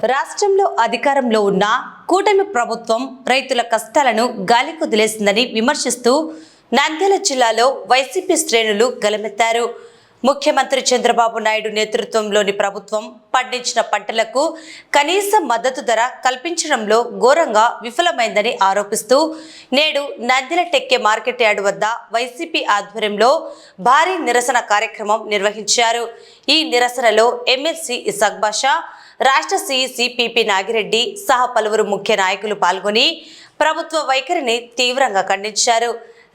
రాష్ట్రంలో అధికారంలో ఉన్న కూటమి ప్రభుత్వం రైతుల కష్టాలను గాలికి వదిలేసిందని విమర్శిస్తూ నంద్యాల జిల్లాలో వైసీపీ శ్రేణులు గలమెత్తారు. ముఖ్యమంత్రి చంద్రబాబు నాయుడు నేతృత్వంలోని ప్రభుత్వం పండించిన పంటలకు కనీస మద్దతు ధర కల్పించడంలో ఘోరంగా విఫలమైందని ఆరోపిస్తూ నేడు నంద్యాల టెక్కే మార్కెట్ యార్డు వద్ద వైసీపీ ఆధ్వర్యంలో భారీ నిరసన కార్యక్రమం నిర్వహించారు. ఈ నిరసనలో ఎమ్మెల్సీ ఇసాక్ బాషా, రాష్ట్ర సిఇసి పిపి నాగిరెడ్డి సహా పలువురు ముఖ్య నాయకులు పాల్గొని ప్రభుత్వ వైఖరిని తీవ్రంగా ఖండించారు.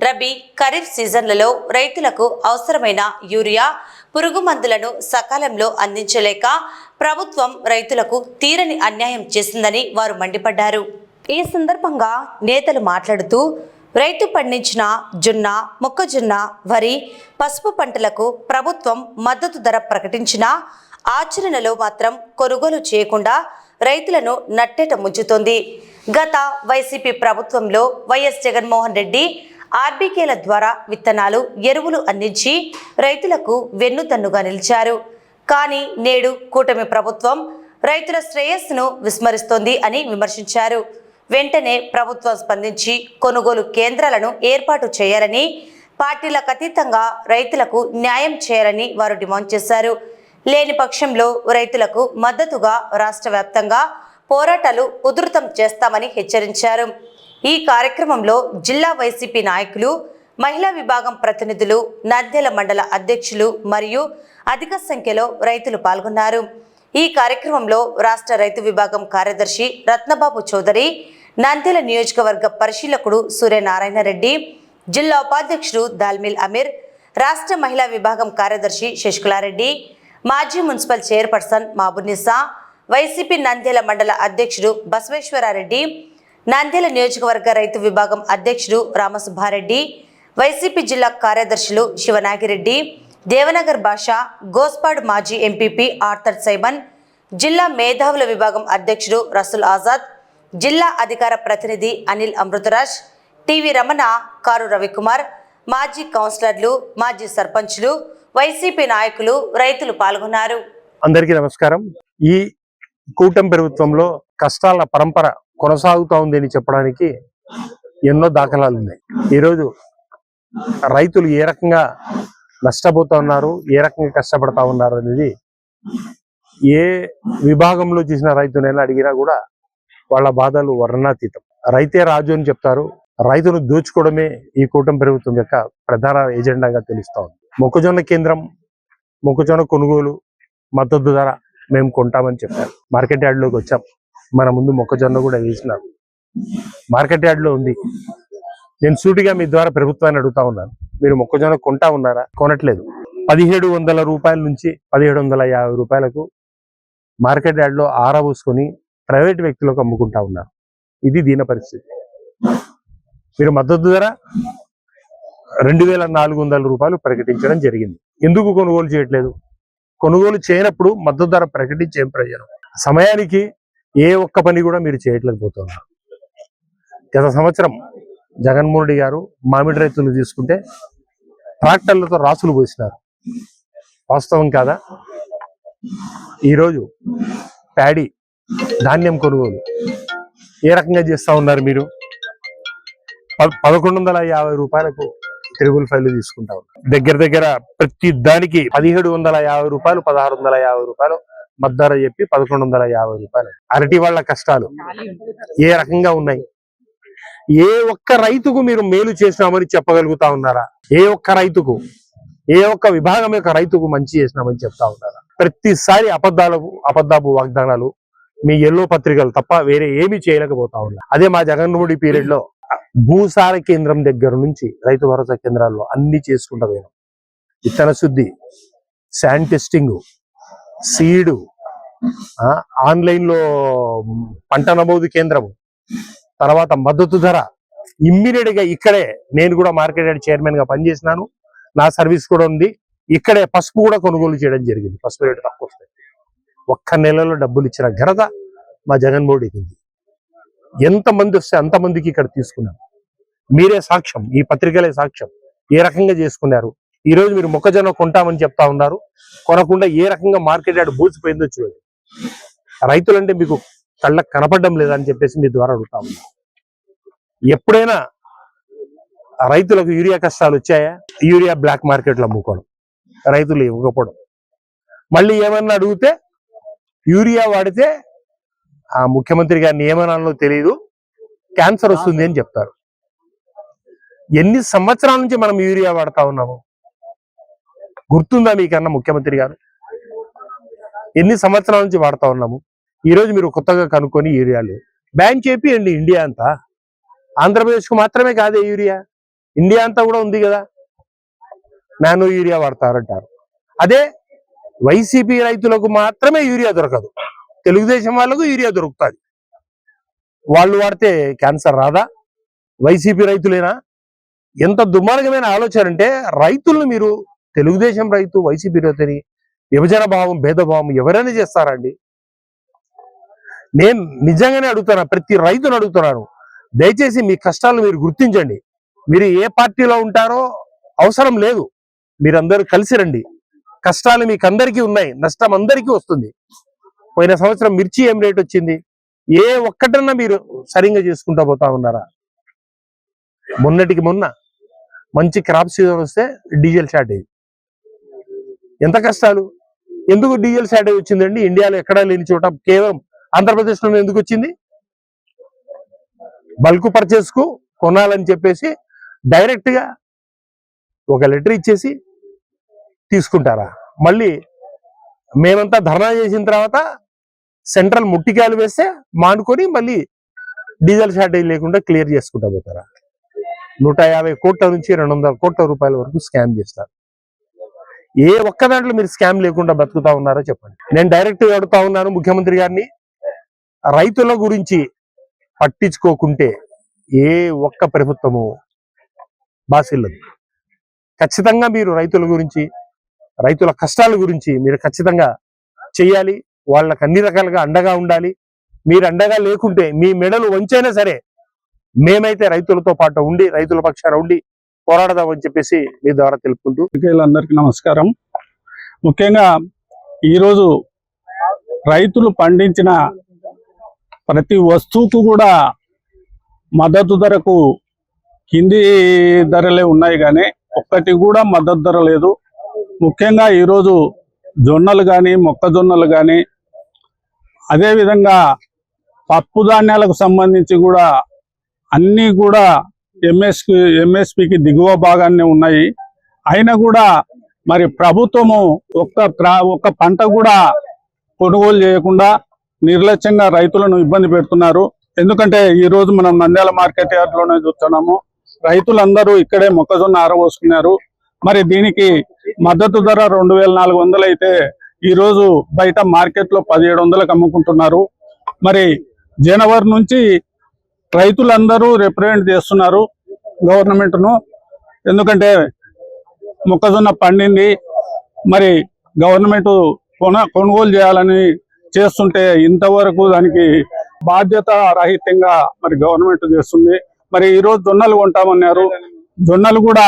రబీ, ఖరీఫ్ సీజన్లలో రైతులకు అవసరమైన యూరియా, పురుగు మందులను సకాలంలో అందించలేక ప్రభుత్వం రైతులకు తీరని అన్యాయం చేసిందని వారు మండిపడ్డారు. ఈ సందర్భంగా నేతలు మాట్లాడుతూ రైతు పండించిన జొన్న, మొక్కజొన్న, వరి, పసుపు పంటలకు ప్రభుత్వం మద్దతు ధర ప్రకటించినా ఆచరణలో మాత్రం కొనుగోలు చేయకుండా రైతులను నట్టేట ముంచుతోంది. గత వైసీపీ ప్రభుత్వంలో వైఎస్ జగన్మోహన్ రెడ్డి ఆర్బీకేల ద్వారా విత్తనాలు, ఎరువులు అందించి రైతులకు వెన్నుదన్నుగా నిలిచారు. కానీ నేడు కూటమి ప్రభుత్వం రైతుల శ్రేయస్సును విస్మరిస్తోంది అని విమర్శించారు. వెంటనే ప్రభుత్వం స్పందించి కొనుగోలు కేంద్రాలను ఏర్పాటు చేయాలని, పార్టీలకు అతీతంగా రైతులకు న్యాయం చేయాలని వారు డిమాండ్ చేశారు. లేని పక్షంలో రైతులకు మద్దతుగా రాష్ట్ర వ్యాప్తంగా పోరాటాలు ఉధృతం చేస్తామని హెచ్చరించారు. ఈ కార్యక్రమంలో జిల్లా వైసీపీ నాయకులు, మహిళా విభాగం ప్రతినిధులు, నంద్యాల మండల అధ్యక్షులు మరియు అధిక సంఖ్యలో రైతులు పాల్గొన్నారు. ఈ కార్యక్రమంలో రాష్ట్ర రైతు విభాగం కార్యదర్శి రత్నబాబు చౌదరి, నంద్యాల నియోజకవర్గ పరిశీలకుడు సూర్యనారాయణ రెడ్డి, జిల్లా ఉపాధ్యక్షుడు దాల్మిల్ అమీర్, రాష్ట్ర మహిళా విభాగం కార్యదర్శి శశికళారెడ్డి, మాజీ municipal chairperson Mabunisa, YCP Nandyal మండల అధ్యక్షుడు బసవేశ్వరారెడ్డి, నంద్యాల నియోజకవర్గ రైతు విభాగం అధ్యక్షుడు రామసుబ్బారెడ్డి, వైసీపీ జిల్లా కార్యదర్శులు శివనాగిరెడ్డి, దేవనగర్ భాషా, గోస్పాడ్ మాజీ ఎంపీపీ ఆర్థర్ సైమన్, జిల్లా మేధావుల విభాగం అధ్యక్షుడు రసూల్ ఆజాద్, జిల్లా అధికార ప్రతినిధి అనిల్ అమృతరాజ్, టీవీ రమణ, కారు రవికుమార్, మాజీ కౌన్సిలర్లు, మాజీ సర్పంచ్లు, వైసీపీ నాయకులు, రైతులు పాల్గొన్నారు. అందరికీ నమస్కారం. ఈ కూటమి ప్రభుత్వంలో కష్టాల పరంపర కొనసాగుతూ ఉంది అని చెప్పడానికి ఎన్నో దాఖలాలు ఉన్నాయి. ఈరోజు రైతులు ఏ రకంగా నష్టపోతూ ఉన్నారు, ఏ రకంగా కష్టపడతా ఉన్నారు అనేది ఏ విభాగంలో చేసిన రైతునైనా అడిగినా కూడా వాళ్ళ బాధలు వర్ణనాతీతం. రైతే రాజు అని చెప్తారు. రైతును దోచుకోవడమే ఈ కూటమి ప్రభుత్వం యొక్క ప్రధాన ఎజెండాగా తెలుస్తూ ఉంది. మొక్కజొన్న కేంద్రం, మొక్కజొన్న కొనుగోలు, మద్దతు ధర మేము కొంటామని చెప్పారు. మార్కెట్ యార్డ్లోకి వచ్చాం. మన ముందు మొక్కజొన్న కూడా వేసినారు. మార్కెట్ యార్డ్లో ఉంది. నేను సూటిగా మీ ద్వారా ప్రభుత్వాన్ని అడుగుతా ఉన్నాను, మీరు మొక్కజొన్న కొంటా ఉన్నారా? కొనట్లేదు. 1700 రూపాయల నుంచి 1750 రూపాయలకు మార్కెట్ యార్డ్లో ఆరబోసుకొని ప్రైవేట్ వ్యక్తులకు అమ్ముకుంటా ఉన్నారు. ఇది దీన పరిస్థితి. మీరు మద్దతు ధర 2400 రూపాయలు ప్రకటించడం జరిగింది. ఎందుకు కొనుగోలు చేయట్లేదు? కొనుగోలు చేయనప్పుడు మద్దతు ధర ప్రకటించి ఏం ప్రయోజనం? సమయానికి ఏ ఒక్క పని కూడా మీరు చేయట్లేకపోతున్నారు. గత సంవత్సరం జగన్మోహన్ రెడ్డి గారు మామిడి రైతులు తీసుకుంటే ట్రాక్టర్లతో రాసులు పోసినారు. వాస్తవం కాదా? ఈరోజు ప్యాడీ, ధాన్యం కొనుగోలు ఏ రకంగా చేస్తా ఉన్నారు? మీరు 1150 రూపాయలకు త్రిబుల్ ఫైల్ తీసుకుంటా ఉన్నారు. దగ్గర ప్రతి దానికి 1750 రూపాయలు, 1650 రూపాయలు మద్దతు చెప్పి 1150 రూపాయలు. అరటి వాళ్ళ కష్టాలు ఏ రకంగా ఉన్నాయి? ఏ ఒక్క రైతుకు మీరు మేలు చేసినామని చెప్పగలుగుతా ఉన్నారా? ఏ ఒక్క రైతుకు, ఏ ఒక్క విభాగం యొక్క రైతుకు మంచి చేసినామని చెప్తా ఉన్నారా? ప్రతిసారి అబద్ధాపు వాగ్దానాలు, మీ ఎల్లో పత్రికలు తప్ప వేరే ఏమీ చేయలేకపోతా ఉన్నారు. అదే మా జగన్మోహన్ రెడ్డి పీరియడ్ లో భూసార కేంద్రం దగ్గర నుంచి రైతు భరోసా కేంద్రాల్లో అన్ని చేసుకుంటా పోయినాం. విత్తన శుద్ధి, శాండ్ టెస్టింగ్, సీడు, ఆన్లైన్ లో పంట నమోదు కేంద్రము, తర్వాత మద్దతు ధర ఇమ్మీడియట్ గా ఇక్కడే. నేను కూడా మార్కెట్ యార్డ్ చైర్మన్ గా పనిచేసినాను. నా సర్వీస్ కూడా ఉంది. ఇక్కడే పసుపు కూడా కొనుగోలు చేయడం జరిగింది. పసుపు రేటు తక్కువ వస్తాయి. ఒక్క నెలలో డబ్బులు ఇచ్చిన ఘనత మా జగన్మోహన్ రెడ్డికి ఉంది. ఎంతమంది వస్తే అంతమందికి ఇక్కడ తీసుకున్నాం. మీరే సాక్ష్యం, ఈ పత్రికలే సాక్ష్యం ఏ రకంగా చేసుకున్నారు. ఈ రోజు మీరు మొక్కజొన్న కొంటామని చెప్తా ఉన్నారు. కొనకుండా ఏ రకంగా మార్కెట్ యార్డ్ బూచిపోయిందో చూడండి. రైతులంటే మీకు కళ్ళకు కనపడడం లేదని చెప్పేసి మీ ద్వారా అడుగుతా ఉన్నా. ఎప్పుడైనా రైతులకు యూరియా కష్టాలు వచ్చాయా? యూరియా బ్లాక్ మార్కెట్లో అమ్ముకోవడం, రైతులు ఇవ్వకపోవడం, మళ్ళీ ఏమన్నా అడిగితే యూరియా వాడితే ఆ ముఖ్యమంత్రి గారి నియమనాల్లో తెలియదు, క్యాన్సర్ వస్తుంది అని చెప్తారు. ఎన్ని సంవత్సరాల నుంచి మనం యూరియా వాడుతా ఉన్నాము గుర్తుందా మీకన్నా? ముఖ్యమంత్రి గారు ఎన్ని సంవత్సరాల నుంచి వాడుతా ఉన్నాము? ఈ రోజు మీరు కొత్తగా కనుక్కొని యూరియాలు బ్యాన్ చేపియండి. ఇండియా అంతా, ఆంధ్రప్రదేశ్కు మాత్రమే కాదే యూరియా, ఇండియా అంతా కూడా ఉంది కదా. నానో యూరియా వాడతారంటారు. అదే వైసీపీ రైతులకు మాత్రమే యూరియా దొరకదు, తెలుగుదేశం వాళ్ళకు యూరియా దొరుకుతుంది. వాళ్ళు వాడితే క్యాన్సర్ రాదా? వైసీపీ రైతులేనా? ఎంత దుర్మార్గమైన ఆలోచన అంటే, రైతులను మీరు తెలుగుదేశం రైతు వైసీపీ రైతుని విభజన భావం భేదభావం ఎవరైనా చేస్తారండి? నేను నిజంగానే అడుగుతున్నా, ప్రతి రైతును అడుగుతున్నాను, దయచేసి మీ కష్టాలను మీరు గుర్తించండి. మీరు ఏ పార్టీలో ఉంటారో అవసరం లేదు, మీరందరూ కలిసి రండి. కష్టాలు మీకు అందరికీ ఉన్నాయి, నష్టం అందరికీ వస్తుంది. పోయిన సంవత్సరం మిర్చి ఏం రేట్ వచ్చింది? ఏ ఒక్కటన్నా మీరు సరిగ్గా చేసుకుంటా పోతా ఉన్నారా? మొన్నటికి మొన్న మంచి క్రాప్ సీజన్ వస్తే డీజిల్ షార్టేజ్. ఎంత కష్టాలు! ఎందుకు డీజిల్ షార్టేజ్ వచ్చిందండి? ఇండియాలో ఎక్కడా లేని చోట కేవలం ఆంధ్రప్రదేశ్లో ఎందుకు వచ్చింది? బల్క్ పర్చేస్ కు కొనాలని చెప్పేసి డైరెక్ట్ గా ఒక లెటర్ ఇచ్చేసి తీసుకుంటారా? మళ్ళీ మేమంతా ధర్నా చేసిన తర్వాత సెంట్రల్ ముట్టికాయలు వేస్తే మానుకొని మళ్ళీ డీజిల్ షార్టేజ్ లేకుండా క్లియర్ చేసుకుంటా పోతారా? 150 కోట్ల నుంచి 200 కోట్ల రూపాయల వరకు స్కామ్ చేస్తారు. ఏ ఒక్క దాంట్లో మీరు స్కామ్ లేకుండా బతుకుతా ఉన్నారో చెప్పండి. నేను డైరెక్ట్ గా అడుగుతా ఉన్నాను ముఖ్యమంత్రి గారిని, రైతుల గురించి పట్టించుకోకుంటే ఏ ఒక్క ప్రభుత్వము బాసిల్లదు. ఖచ్చితంగా మీరు రైతుల గురించి, రైతుల కష్టాల గురించి మీరు ఖచ్చితంగా చెయ్యాలి. వాళ్ళకి అన్ని రకాలుగా అండగా ఉండాలి. మీరు అండగా లేకుంటే మీ మెడలు వంచైనా సరే మేమైతే రైతులతో పాటు ఉండి, రైతుల పక్షాన ఉండి పోరాడదామని చెప్పేసి మీ ద్వారా తెలుపుకుంటూ, అందరికీ నమస్కారం. ముఖ్యంగా ఈరోజు రైతులు పండించిన ప్రతి వస్తువుకు కూడా మద్దతు ధరకు కింది ధరలే ఉన్నాయి, కానీ ఒక్కటి కూడా మద్దతు ధర లేదు. ముఖ్యంగా ఈరోజు జొన్నలు కానీ, మొక్కజొన్నలు కానీ, అదేవిధంగా పప్పు ధాన్యాలకు సంబంధించి కూడా అన్నీ కూడా ఎంఎస్పికి దిగువ భాగాన్ని ఉన్నాయి. అయినా కూడా మరి ప్రభుత్వము ఒక్క పంట కూడా కొనుగోలు చేయకుండా నిర్లక్ష్యంగా రైతులను ఇబ్బంది పెడుతున్నారు. ఎందుకంటే ఈ రోజు మనం నంద్యాల మార్కెట్ యార్డ్ లోనే చూస్తున్నాము, రైతులందరూ ఇక్కడే మొక్కజొన్న ఆరబోసుకున్నారు. మరి దీనికి మద్దతు ధర 2400 అయితే ఈ రోజు బయట మార్కెట్ లో 1700కు అమ్ముకుంటున్నారు. మరి జనవరి నుంచి రైతులందరూ రిప్రజెంట్ చేస్తున్నారు గవర్నమెంట్ ను. ఎందుకంటే మొక్కజొన్న పండింది, మరి గవర్నమెంట్ కొనుగోలు చేయాలని చేస్తుంటే ఇంతవరకు దానికి బాధ్యత రహితంగా మరి గవర్నమెంట్ చేస్తుంది. మరి ఈ రోజు జొన్నలు కొంటామన్నారు, జొన్నలు కూడా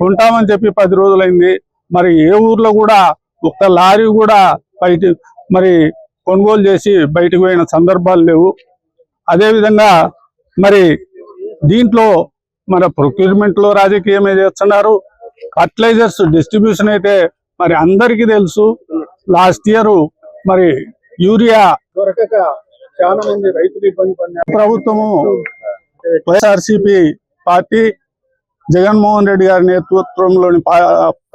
కొంటామని చెప్పి 10 రోజులైంది. మరి ఏ ఊర్లో కూడా ఒక్క లారీ కూడా బయట మరి కొనుగోలు చేసి బయటకు పోయిన సందర్భాలు లేవు. అదేవిధంగా మరి దీంట్లో మన ప్రొక్యూర్మెంట్ లో రాజకీయమే చేస్తున్నారు. ఫర్టిలైజర్స్ డిస్ట్రిబ్యూషన్ అయితే మరి అందరికీ తెలుసు, లాస్ట్ ఇయర్ మరి యూరియా దొరకక చాలా మంది రైతులు ఇబ్బంది పడినారు. ప్రభుత్వము వైఎస్ఆర్సీపీ పార్టీ జగన్మోహన్ రెడ్డి గారి నేతృత్వంలోని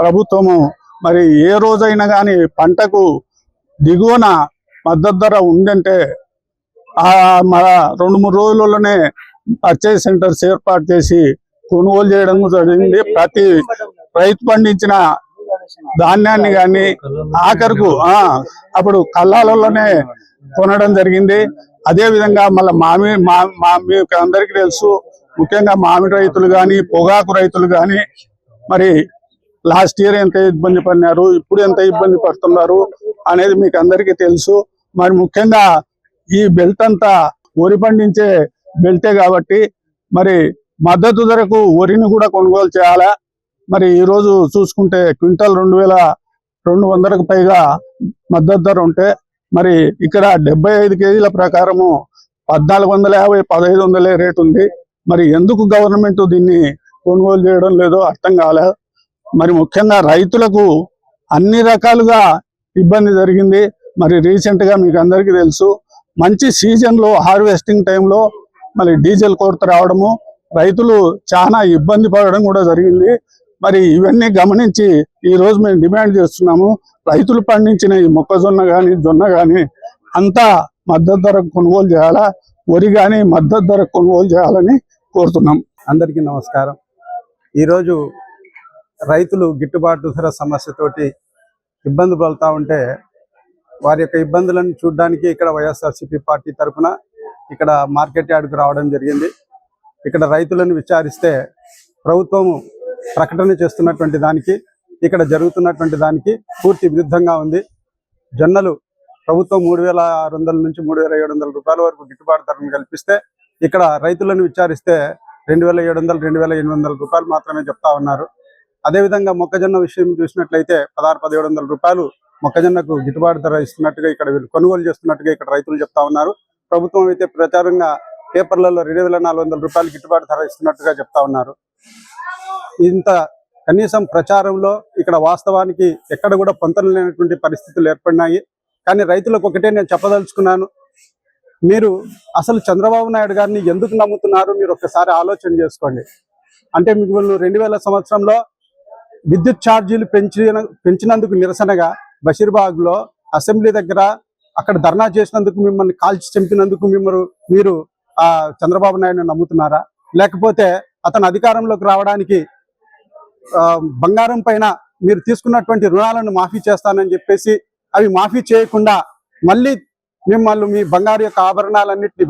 ప్రభుత్వము మరి ఏ రోజైనా కానీ పంటకు దిగువన మద్దతు ధర ఉందంటే మన 2-3 రోజులలోనే పర్చేజ్ సెంటర్స్ ఏర్పాటు చేసి కొనుగోలు చేయడం జరిగింది. ప్రతి రైతు పండించిన ధాన్యాన్ని కానీ ఆఖరుకు అప్పుడు కళ్ళాలలోనే కొనడం జరిగింది. అదే విధంగా మళ్ళీ మీకు అందరికీ తెలుసు, ముఖ్యంగా మామిడి రైతులు కానీ, పొగాకు రైతులు కానీ మరి లాస్ట్ ఇయర్ ఎంత ఇబ్బంది పడినారు, ఇప్పుడు ఎంత ఇబ్బంది పడుతున్నారు అనేది మీకు అందరికీ తెలుసు. మరి ముఖ్యంగా ఈ బెల్ట్ అంతా వరి పండించే బెల్టే కాబట్టి మరి మద్దతు ధరకు వరిని కూడా కొనుగోలు చేయాలా. మరి ఈ రోజు చూసుకుంటే క్వింటల్ 2200కు పైగా మద్దతు ధర ఉంటే మరి ఇక్కడ 75 కేజీల ప్రకారము 1450, 1500 రేటు ఉంది. మరి ఎందుకు గవర్నమెంట్ దీన్ని కొనుగోలు చేయడం లేదో అర్థం కాలే. మరి ముఖ్యంగా రైతులకు అన్ని రకాలుగా ఇబ్బంది జరిగింది. మరి రీసెంట్ గా మీకు అందరికీ తెలుసు, మంచి సీజన్ లో హార్వెస్టింగ్ టైంలో మరి డీజిల్ కొరత రావడము, రైతులు చాలా ఇబ్బంది పడడం కూడా జరిగింది. మరి ఇవన్నీ గమనించి ఈ రోజు మేము డిమాండ్ చేస్తున్నాము, రైతులు పండించిన ఈ మొక్కజొన్న కానీ జొన్న కానీ అంతా మద్దతు ధరకు కొనుగోలు చేయాలా, వరి కానీ మద్దతు ధరకు కొనుగోలు చేయాలని కోరుతున్నాం. అందరికీ నమస్కారం. ఈరోజు రైతులు గిట్టుబాటు ధర సమస్యతోటి ఇబ్బంది పడుతూ ఉంటే వారి యొక్క ఇబ్బందులను చూడడానికి ఇక్కడ వైఎస్ఆర్సీపీ పార్టీ తరఫున ఇక్కడ మార్కెట్ యార్డ్కు రావడం జరిగింది. ఇక్కడ రైతులను విచారిస్తే ప్రభుత్వం ప్రకటన చేస్తున్నటువంటి దానికి ఇక్కడ జరుగుతున్నటువంటి దానికి పూర్తి విరుద్ధంగా ఉంది. జొన్నలు ప్రభుత్వం 3600 నుంచి 3700 రూపాయల వరకు గిట్టుబాటు ధరను కల్పిస్తే ఇక్కడ రైతులను విచారిస్తే 2700, 2800 రూపాయలు మాత్రమే చెప్తా ఉన్నారు. అదేవిధంగా మొక్కజొన్న విషయం చూసినట్లయితే 1600-1700 రూపాయలు మొక్కజొన్నకు గిట్టుబాటు ధర ఇస్తున్నట్టుగా ఇక్కడ వీళ్ళు కొనుగోలు చేస్తున్నట్టుగా ఇక్కడ రైతులు చెప్తా ఉన్నారు. ప్రభుత్వం అయితే ప్రచారంగా పేపర్లలో 2400 రూపాయలు గిట్టుబాటు ధర ఇస్తున్నట్టుగా చెప్తా ఉన్నారు. ఇంత కనీసం ప్రచారంలో ఇక్కడ వాస్తవానికి ఎక్కడ కూడా పొంతన లేనటువంటి పరిస్థితులు ఏర్పడినాయి. కానీ రైతులకు ఒకటే నేను చెప్పదలుచుకున్నాను, మీరు అసలు చంద్రబాబు నాయుడు గారిని ఎందుకు నమ్ముతున్నారు మీరు ఒక్కసారి ఆలోచన చేసుకోండి. అంటే మీకు 2000 సంవత్సరంలో విద్యుత్ ఛార్జీలు పెంచినందుకు నిరసనగా బషీర్బాగ్ లో అసెంబ్లీ దగ్గర అక్కడ ధర్నా చేసినందుకు మిమ్మల్ని కాల్చి చంపినందుకు మీరు చంద్రబాబు నాయుడుని నమ్ముతున్నారా? లేకపోతే అతను అధికారంలోకి రావడానికి బంగారం పైన మీరు తీసుకున్నటువంటి రుణాలను మాఫీ చేస్తానని చెప్పేసి అవి మాఫీ చేయకుండా మళ్ళీ మిమ్మల్ని మీ బంగారు యొక్క ఆభరణాలన్నింటినీ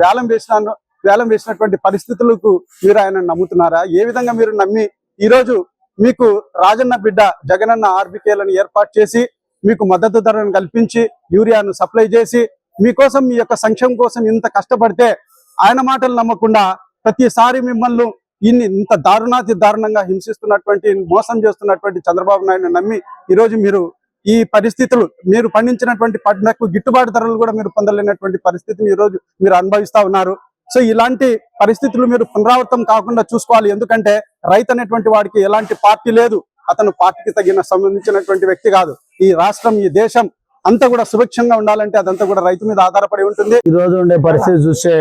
వేలం వేసినటువంటి పరిస్థితులకు మీరు ఆయన నమ్ముతున్నారా? ఏ విధంగా మీరు నమ్మి ఈరోజు మీకు రాజన్న బిడ్డ జగనన్న ఆర్బికేలను ఏర్పాటు చేసి మీకు మద్దతు ధరను కల్పించి యూరియాను సప్లై చేసి మీకోసం మీ యొక్క సంక్షేమం కోసం ఇంత కష్టపడితే ఆయన మాటలు నమ్మకుండా ప్రతిసారి మిమ్మల్ని ఇంత దారుణంగా హింసిస్తున్నటువంటి మోసం చేస్తున్నటువంటి చంద్రబాబు నాయుడుని నమ్మి ఈరోజు మీరు ఈ పరిస్థితులు మీరు పండించినటువంటి పంటకు గిట్టుబాటు ధరలు కూడా మీరు పొందలేనటువంటి పరిస్థితిని ఈరోజు మీరు అనుభవిస్తా ఉన్నారు. సో ఇలాంటి పరిస్థితులు మీరు పునరావృతం కాకుండా చూసుకోవాలి. ఎందుకంటే రైతు అనేటువంటి వాడికి ఎలాంటి పార్టీ లేదు, అతను పార్టీకి సంబంధించినటువంటి వ్యక్తి కాదు. ఈ రాష్ట్రం ఈ దేశం అంతా కూడా సుభిక్షంగా ఉండాలంటే అదంతా కూడా రైతు మీద ఆధారపడి ఉంటుంది. ఈ రోజు ఉండే పరిస్థితి చూస్తే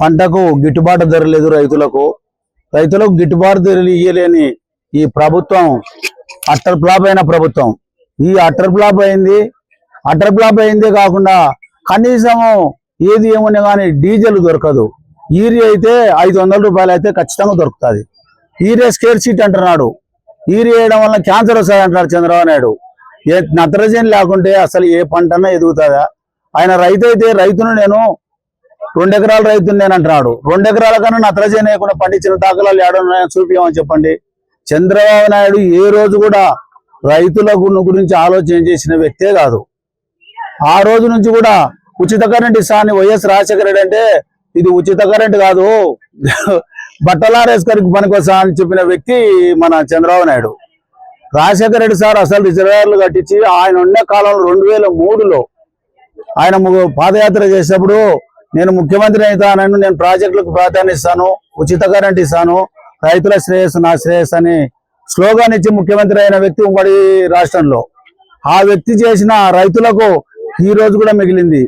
పంటకు గిట్టుబాటు ధర లేదు, రైతులకు గిట్టుబాటు ధరలు ఇయ్యలేని ఈ ప్రభుత్వం అట్టర్ ఫ్లాప్ అయిన ప్రభుత్వం. ఈ అట్టర్ ఫ్లాప్ అయిందే కాకుండా కనీసము ఏది ఏమన్నా కానీ డీజిల్ దొరకదు. యూరియా అయితే 500 రూపాయలు అయితే ఖచ్చితంగా దొరుకుతుంది. యూరియా స్కేర్ సీట్ అంటున్నాడు. యూరియా వేయడం వల్ల క్యాన్సర్ వస్తుంది అంటారు చంద్రబాబు నాయుడు. నత్రజని లేకుంటే అసలు ఏ పంటన్నా ఎదుగుతుందా? ఆయన రైతు అయితే రైతును నేను 2 ఎకరాల రైతును నేను అంటున్నాడు. 2 ఎకరాల కన్నా నత్రజని వేయకుండా పండించిన దాఖలాలు ఏడున్నాయని చూపించమని చెప్పండి. చంద్రబాబు నాయుడు ఏ రోజు కూడా రైతుల గురించి ఆలోచన చేసిన వ్యక్తే కాదు. ఆ రోజు నుంచి కూడా ఉచిత కరెంట్ ఇస్తాను వైఎస్ రాజశేఖర రెడ్డి అంటే ఇది ఉచిత కరెంట్ కాదు, బట్టలారేసుకరికి పనికొస్తా అని చెప్పిన వ్యక్తి మన చంద్రబాబు నాయుడు. రాజశేఖర రెడ్డి సార్ అసలు రిజర్వాయర్లు కట్టించి ఆయన ఉన్న కాలంలో 2003లో ఆయన పాదయాత్ర చేసేటప్పుడు నేను ముఖ్యమంత్రి అవుతానని, నేను ప్రాజెక్టులకు ప్రాధాన్యత ఇస్తాను, ఉచిత కరెంట్ ఇస్తాను, రైతుల శ్రేయస్సు నా శ్రేయస్సు అని స్లోగాన్ ఇచ్చి ముఖ్యమంత్రి అయిన వ్యక్తి ఉమ్మడి రాష్ట్రంలో. ఆ వ్యక్తి చేసిన రైతులకు ఈ రోజు కూడా మిగిలింది.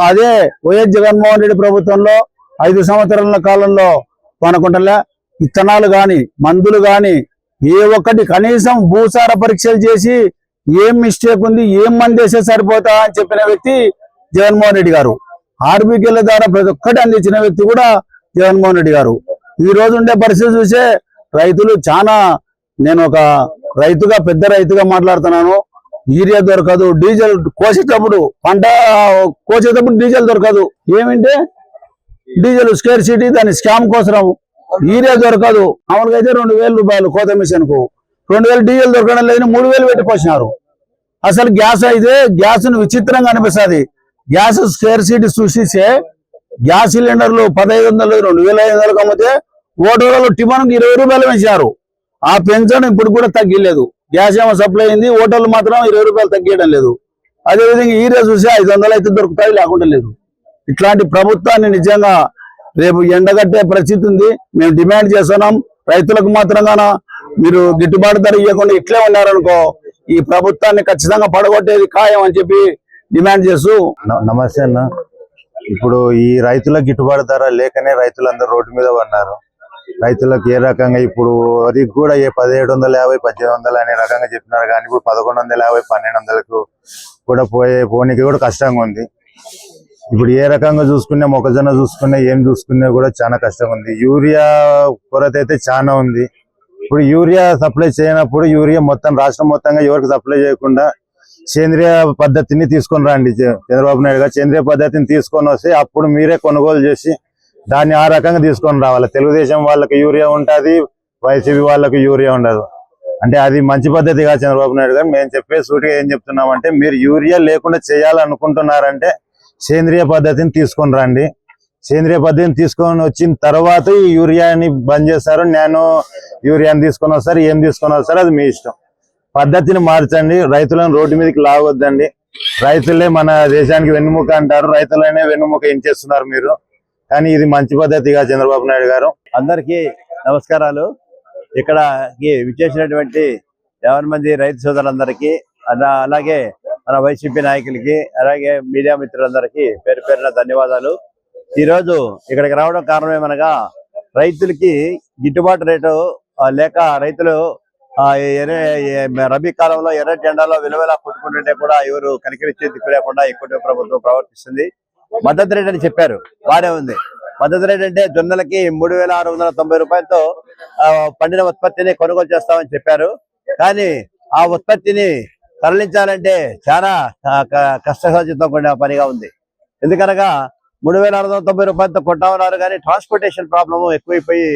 అదే వైఎస్ జగన్మోహన్ రెడ్డి ప్రభుత్వంలో 5 సంవత్సరాల కాలంలో కొనకుంటలే విత్తనాలు గాని మందులు గాని ఏ ఒక్కటి కనీసం భూసార పరీక్షలు చేసి ఏం మిస్టేక్ ఉంది, ఏం మంది వేసే సరిపోతా అని చెప్పిన వ్యక్తి జగన్మోహన్ రెడ్డి గారు. ఆర్బికేల ద్వారా ప్రతి ఒక్కటి అందించిన వ్యక్తి కూడా జగన్మోహన్ రెడ్డి గారు. ఈ రోజు ఉండే పరిస్థితి చూసే రైతులు చాలా, నేను ఒక రైతుగా పెద్ద రైతుగా మాట్లాడుతున్నాను. యూరియా దొరకదు, డీజిల్ పంట కోసేటప్పుడు డీజిల్ దొరకదు. ఏమంటే డీజిల్ స్కేర్ సిటీ, దాని స్కామ్ కోసం యూరియా దొరకదు. మామూలుగా అయితే 2000 రూపాయలు కోత మిషన్ కు, 2000 డీజిల్ దొరకడం లేదని 3000 పెట్టిపోసినారు. అసలు గ్యాస్ అయితే గ్యాస్ ను విచిత్రంగా అనిపిస్తుంది. గ్యాస్ స్కేర్ సిటీ చూసిస్తే గ్యాస్ సిలిండర్లు 1500, 2500 అమ్మితే ఓటర్లలో టిఫన్ 20 రూపాయలు పెంచారు. ఆ పెన్షన్ ఇప్పుడు కూడా తగ్గలేదు. గ్యాస్ ఏమో సప్లై అయింది, ఓటర్లు మాత్రం 20 రూపాయలు తగ్గడం లేదు. అదేవిధంగా యూరియా చూసి 500 అయితే దొరుకుతాయి, లేకుండా లేదు. ఇట్లాంటి ప్రభుత్వాన్ని నిజంగా రేపు ఎండగట్టే పరిస్థితి ఉంది. మేము డిమాండ్ చేస్తున్నాం, రైతులకు మాత్రంగాన మీరు గిట్టుబాటు ధర ఇవ్వకుండా ఇట్లే ఉన్నారనుకో ఈ ప్రభుత్వాన్ని ఖచ్చితంగా పడగొట్టేది ఖాయం అని చెప్పి డిమాండ్ చేస్తూ. నమస్తే అన్న. ఇప్పుడు ఈ రైతుల గిట్టుబాటు ధర లేకనే రైతులందరూ రోడ్డు మీద ఉన్నారు. రైతులకు ఏ రకంగా ఇప్పుడు అది కూడా 1750, 1800 అనే రకంగా చెప్పినారు, కానీ ఇప్పుడు 1150, 1200కు కూడా పోనీకి కూడా కష్టంగా ఉంది. ఇప్పుడు ఏ రకంగా చూసుకున్నా, మొక్కజొన్న చూసుకున్నా, ఏం చూసుకున్నా కూడా చాలా కష్టంగా ఉంది. యూరియా కొరత అయితే చాలా ఉంది. ఇప్పుడు యూరియా సప్లై చేయనప్పుడు యూరియా మొత్తం రాష్ట్రం మొత్తంగా ఎవరికి సప్లై చేయకుండా సేంద్రియ పద్ధతిని తీసుకొని రండి. చంద్రబాబు నాయుడు గారు సేంద్రియ పద్ధతిని తీసుకొని వస్తే అప్పుడు మీరే కొనుగోలు చేసి దాన్ని ఆ రకంగా తీసుకొని రావాలి. తెలుగుదేశం వాళ్ళకి యూరియా ఉంటుంది, వైసీపీ వాళ్ళకి యూరియా ఉండదు. అంటే అది మంచి పద్ధతి కాదు చంద్రబాబు నాయుడు గారు. మేము చెప్పే సూటిగా ఏం చెప్తున్నామంటే, మీరు యూరియా లేకుండా చేయాలనుకుంటున్నారంటే సేంద్రియ పద్ధతిని తీసుకొని రండి. సేంద్రియ పద్ధతిని తీసుకొని వచ్చిన తర్వాత ఈ యూరియాని బంద్ చేస్తారు, నానో యూరియాని తీసుకొని వస్తారు, ఏం తీసుకొని వస్తారు అది మీ ఇష్టం. పద్ధతిని మార్చండి, రైతులను రోడ్డు మీదకి లాగొద్దండి. రైతులే మన దేశానికి వెన్నుముక అంటారు, రైతులనే వెన్నుముక ఎంచేస్తున్నారు మీరు. కానీ ఇది మంచి పద్ధతిగా చంద్రబాబు నాయుడు గారు. అందరికీ నమస్కారాలు. ఇక్కడ విచ్చేసినటువంటి 50 మంది రైతు సోదరులందరికీ, అలాగే మన వైసీపీ నాయకులకి, అలాగే మీడియా మిత్రులందరికీ పేరు పేరున ధన్యవాదాలు. ఈరోజు ఇక్కడికి రావడం కారణం ఏమనగా, రైతులకి గిట్టుబాటు రేటు లేక రైతులు రబీ కాలంలో ఎర్రటి ఎండలో విలువలా కొట్టుకుంటుంటే కూడా ఎవరు కనికరించే దిక్కు లేకుండా ఎక్కువ ప్రభుత్వం ప్రవర్తిస్తుంది. మద్దతు రేట్ అని చెప్పారు, బానే ఉంది. మద్దతు రేట్ అంటే జొన్నలకి 3690 రూపాయలతో పండిన ఉత్పత్తిని కొనుగోలు చేస్తామని చెప్పారు. కానీ ఆ ఉత్పత్తిని తరలించాలంటే చాలా కష్టసాధ్యంతో కూడిన పనిగా ఉంది. ఎందుకనగా 3690 రూపాయలతో కొంటామన్నారు, కానీ ట్రాన్స్పోర్టేషన్ ప్రాబ్లమ్ ఎక్కువైపోయి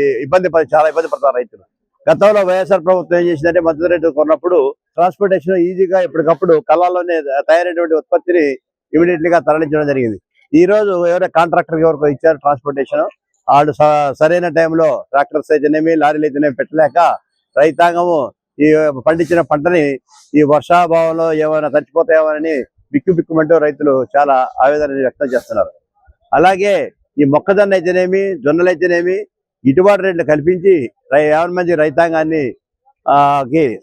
చాలా ఇబ్బంది పడతారు రైతులు. గతంలో వైఎస్ఆర్ ప్రభుత్వం ఏం చేసిందంటే, మద్దతు రేటు కొన్నప్పుడు ట్రాన్స్పోర్టేషన్ ఈజీగా ఎప్పటికప్పుడు కళ్ళాల్లోనే తయారైనటువంటి ఉత్పత్తిని ఇమీడియట్లీగా తరలించడం జరిగింది. ఈ రోజు ఎవరైనా కాంట్రాక్టర్ ఎవరికి ఇచ్చారు ట్రాన్స్పోర్టేషన్, వాళ్ళు సరైన టైంలో ట్రాక్టర్స్ అయితేనేమి, లారీలు అయితేనేమి పెట్టలేక రైతాంగము ఈ పండించిన పంటని ఈ వర్షాభావంలో ఏమైనా తడిచిపోతాయేమోనని బిక్కుమంటూ రైతులు చాలా ఆవేదన వ్యక్తం చేస్తున్నారు. అలాగే ఈ మొక్కజొన్న అయితేనేమి, జొన్నలు అయితేనేమి గిట్టుబాటు రేట్లు కల్పించి 50 మంది రైతాంగాన్ని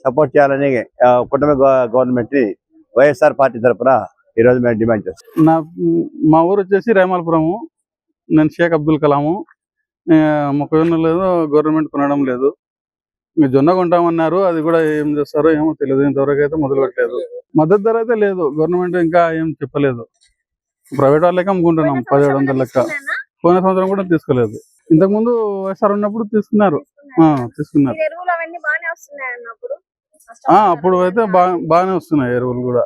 సపోర్ట్ చేయాలని కుటుంబ గవర్నమెంట్ ని వైఎస్ఆర్ పార్టీ తరఫున ఈ రోజు మేము డిమాండ్ చేస్తాం. మా ఊరు వచ్చేసి రేమాలపురము. నేను షేక్ అబ్దుల్ కలాము. మొక్కజొన్న లేదు, గవర్నమెంట్ కొనడం లేదు. మీరు జొన్న కొంటామన్నారు, అది కూడా ఏం చేస్తారో ఏమో తెలియదు. ఇంతవరకు అయితే మొదలు పెట్టలేదు. మద్దతు ధర అయితే లేదు, గవర్నమెంట్ ఇంకా ఏం చెప్పలేదు. ప్రైవేట్ వాళ్ళకే అమ్ముకుంటున్నాం 1700 లెక్క. పోయిన సంవత్సరం కూడా తీసుకోలేదు. ఇంతకు ముందు వైఎస్ఆర్ ఉన్నప్పుడు తీసుకున్నారు. అప్పుడు అయితే బాగానే వస్తున్నాయి ఎరువులు కూడా.